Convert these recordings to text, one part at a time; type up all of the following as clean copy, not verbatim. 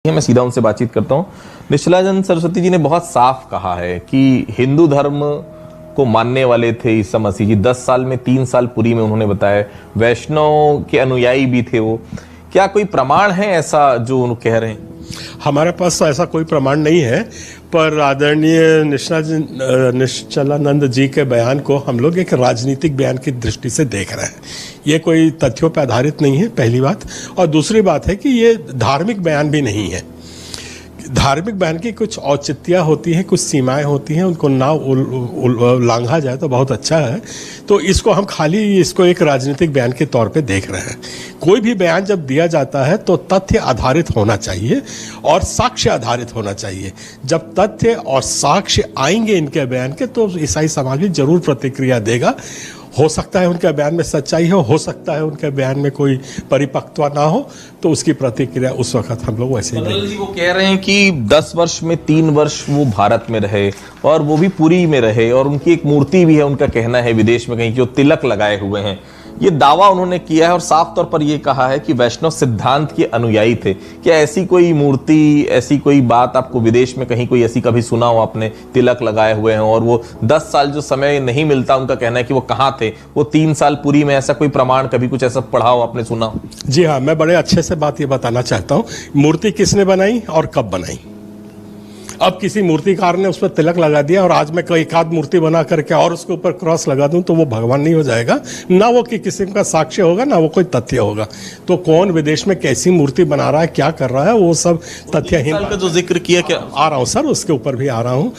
मैं सीधा उनसे बातचीत करता हूँ। निश्चलानंद सरस्वती जी ने बहुत साफ कहा है कि हिंदू धर्म को मानने वाले थे ईसा मसीह जी। 10 साल में 3 साल पुरी में उन्होंने बताया, वैष्णव के अनुयायी भी थे वो। क्या कोई प्रमाण है ऐसा जो उन कह रहे हैं? हमारे पास तो ऐसा कों प्रमाण नहीं है, पर आदरणीय निश्चलानंद जी के बयान को हम लोग एक राजनीतिक बयान की दृष्टि से देख रहे हैं। ये कोई तथ्यों पर आधारित नहीं है, पहली बात। और दूसरी बात है कि ये धार्मिक बयान भी नहीं है। धार्मिक बयान की कुछ औचित्या होती है, कुछ सीमाएं होती हैं, उनको ना उल्लंघा जाए तो बहुत अच्छा है। तो इसको हम खाली इसको एक राजनीतिक बयान के तौर पे देख रहे हैं। कोई भी बयान जब दिया जाता है तो तथ्य आधारित होना चाहिए और साक्ष्य आधारित होना चाहिए। जब तथ्य और साक्ष्य आएंगे इनके बयान के तो ईसाई समाज भी जरूर प्रतिक्रिया देगा। हो सकता है उनके बयान में सच्चाई हो सकता है उनके बयान में कोई परिपक्वता ना हो, तो उसकी प्रतिक्रिया उस वक्त हम लोग वैसे ही देंगे। वो कह रहे हैं कि 10 वर्ष में 3 वर्ष वो भारत में रहे और वो भी पुरी में रहे, और उनकी एक मूर्ति भी है, उनका कहना है विदेश में कहीं, जो तिलक लगाए हुए हैं। ये दावा उन्होंने किया है और साफ तौर पर ये कहा है कि वैष्णव सिद्धांत के अनुयायी थे। क्या ऐसी कोई मूर्ति, ऐसी कोई बात आपको विदेश में कहीं कोई ऐसी कभी सुना हो आपने? तिलक लगाए हुए हैं और वो 10 साल जो समय नहीं मिलता, उनका कहना है कि वो कहाँ थे, वो 3 साल पुरी में, ऐसा कोई प्रमाण कभी कुछ ऐसा पढ़ा हो आपने, सुना हो? जी हाँ, मैं बड़े अच्छे से बात ये बताना चाहता हूँ। मूर्ति किसने बनाई और कब बनाई? अब किसी मूर्तिकार ने उस पर तिलक लगा दिया और आज मैं कोई एक आध मूर्ति बना करके और उसके ऊपर क्रॉस लगा दूं तो वो भगवान नहीं हो जाएगा। ना वो कि किसी का साक्ष्य होगा, ना वो कोई तथ्य होगा। तो कौन विदेश में कैसी मूर्ति बना रहा है, क्या कर रहा है, वो सब तथ्यहीन का जो जिक्र किया, क्या आ रहा हूँ सर, उसके ऊपर भी आ रहा हूँ।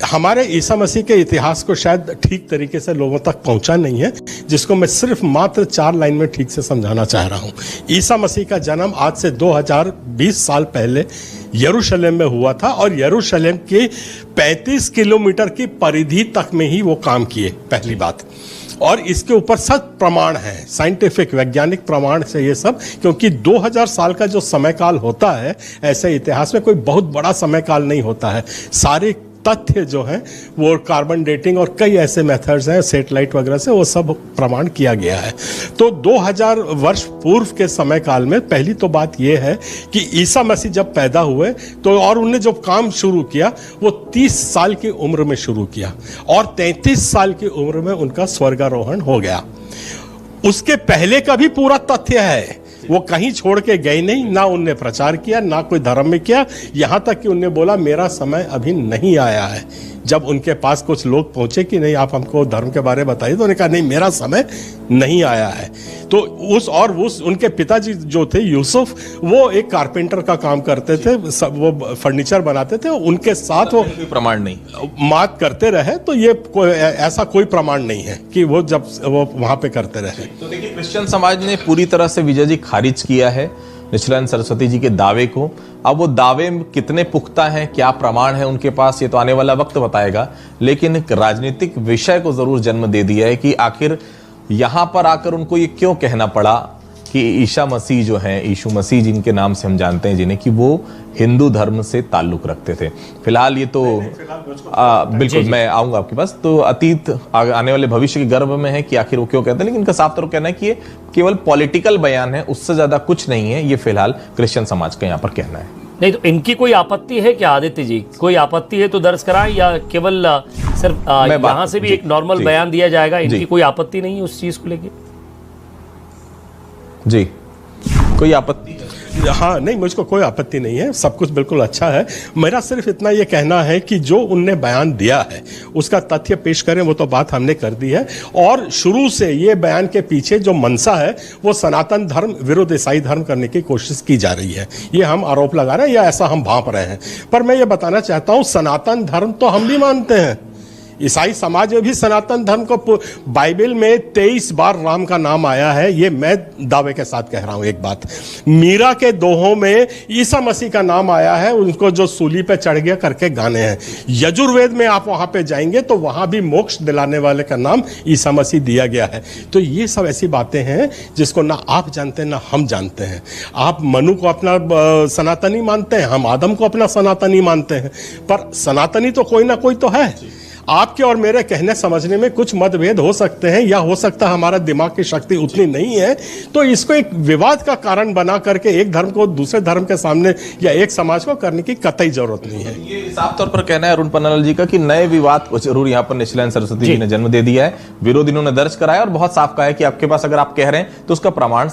हमारे ईसा मसीह के इतिहास को शायद ठीक तरीके से लोगों तक पहुंचा नहीं है, जिसको मैं सिर्फ मात्र 4 लाइन में ठीक से समझाना चाह रहा हूं। ईसा मसीह का जन्म आज से 2020 साल पहले यरूशलेम में हुआ था और यरूशलेम के 35 किलोमीटर की परिधि तक में ही वो काम किए, पहली बात। और इसके ऊपर सच प्रमाण है, साइंटिफिक वैज्ञानिक प्रमाण से ये सब, क्योंकि 2000 साल का जो समय काल होता है, ऐसे इतिहास में कोई बहुत बड़ा समय काल नहीं होता है। सारे तथ्य जो है वो कार्बन डेटिंग और कई ऐसे मेथड्स हैं, सैटेलाइट वगैरह से वो सब प्रमाण किया गया है। तो 2000 वर्ष पूर्व के समय काल में पहली तो बात ये है कि ईसा मसीह जब पैदा हुए तो और उन्होंने जो काम शुरू किया वो 30 साल की उम्र में शुरू किया और 33 साल की उम्र में उनका स्वर्गारोहण हो गया। उसके पहले का भी पूरा तथ्य है, वो कहीं छोड़ के गए नहीं, ना उनने प्रचार किया, ना कोई धर्म में किया। यहां तक कि उनने बोला मेरा समय अभी नहीं आया है। जब उनके पास कुछ लोग पहुंचे कि नहीं आप हमको धर्म के बारे में बताइए, तो उन्होंने कहा नहीं मेरा समय नहीं आया है। तो उनके पिताजी जो थे यूसुफ, वो एक कारपेंटर का काम करते थे, वो फर्नीचर बनाते थे। उनके साथ वो प्रमाण नहीं मात करते रहे, तो ये ऐसा कोई प्रमाण नहीं है कि वो जब वो वहां पे करते रहे। तो देखिए, क्रिश्चियन समाज ने पूरी तरह से विजय जी खारिज किया है निश्चलानंद सरस्वती जी के दावे को। अब वो दावे कितने पुख्ता हैं, क्या प्रमाण है उनके पास, ये तो आने वाला वक्त बताएगा। लेकिन एक राजनीतिक विषय को जरूर जन्म दे दिया है कि आखिर यहां पर आकर उनको ये क्यों कहना पड़ा कि ईसा मसीह जो हैं, यीशु मसीह जिनके नाम से हम जानते हैं जिन्हें, कि वो हिंदू धर्म से ताल्लुक रखते थे। फिलहाल ये तो बिल्कुल मैं आऊंगा आपके पास। तो अतीत आने वाले भविष्य के गर्भ में है कि आखिर वो क्यों कहते हैं, लेकिन इनका साफ तौर कहना है कि ये केवल पॉलिटिकल बयान है, उससे ज्यादा कुछ नहीं है। ये फिलहाल क्रिश्चियन समाज का यहाँ पर कहना है। नहीं तो इनकी कोई आपत्ति है क्या आदित्य जी? कोई आपत्ति है तो दर्ज कराएं, या केवल सिर्फ यहाँ से भी एक नॉर्मल बयान दिया जाएगा? इनकी कोई आपत्ति नहीं है उस चीज को लेके? जी, कोई आपत्ति? हाँ, नहीं, मुझको कोई आपत्ति नहीं है, सब कुछ बिल्कुल अच्छा है। मेरा सिर्फ इतना ये कहना है कि जो उनने बयान दिया है उसका तथ्य पेश करें, वो तो बात हमने कर दी है। और शुरू से ये बयान के पीछे जो मंशा है वो सनातन धर्म विरुद्ध ईसाई धर्म करने की कोशिश की जा रही है। ये हम आरोप लगा रहे हैं या ऐसा हम भांप रहे हैं। पर मैं ये बताना चाहता हूँ, सनातन धर्म तो हम भी मानते हैं, ईसाई समाज में भी सनातन धर्म को बाइबल में 23 बार राम का नाम आया है। ये मैं दावे के साथ कह रहा हूं। एक बात, मीरा के दोहों में ईसा मसीह का नाम आया है, उनको जो सूली पे चढ़ गया करके गाने हैं। यजुर्वेद में आप वहां पे जाएंगे तो वहां भी मोक्ष दिलाने वाले का नाम ईसा मसीह दिया गया है। तो ये सब ऐसी बातें हैं जिसको ना आप जानते हैं ना हम जानते हैं। आप मनु को अपना सनातनी मानते हैं, हम आदम को अपना सनातनी मानते हैं, पर सनातनी तो कोई ना कोई तो है। आपके और मेरे कहने समझने में कुछ मतभेद हो सकते हैं, या हो सकता है हमारा दिमाग की शक्ति उतनी नहीं है, तो इसको एक विवाद का कारण बना करके एक धर्म को दूसरे धर्म के सामने या एक समाज को करने की कतई जरूरत नहीं है। ये साफ तौर पर कहना है अरुण पन्नालाल जी का कि नए विवाद को जरूर यहाँ पर निशिलान सरस्वती जी ने जन्म दे दिया है। विरोध इन्होंने दर्ज कराया और बहुत साफ कहा है कि आपके पास अगर आप कह रहे हैं तो उसका प्रमाण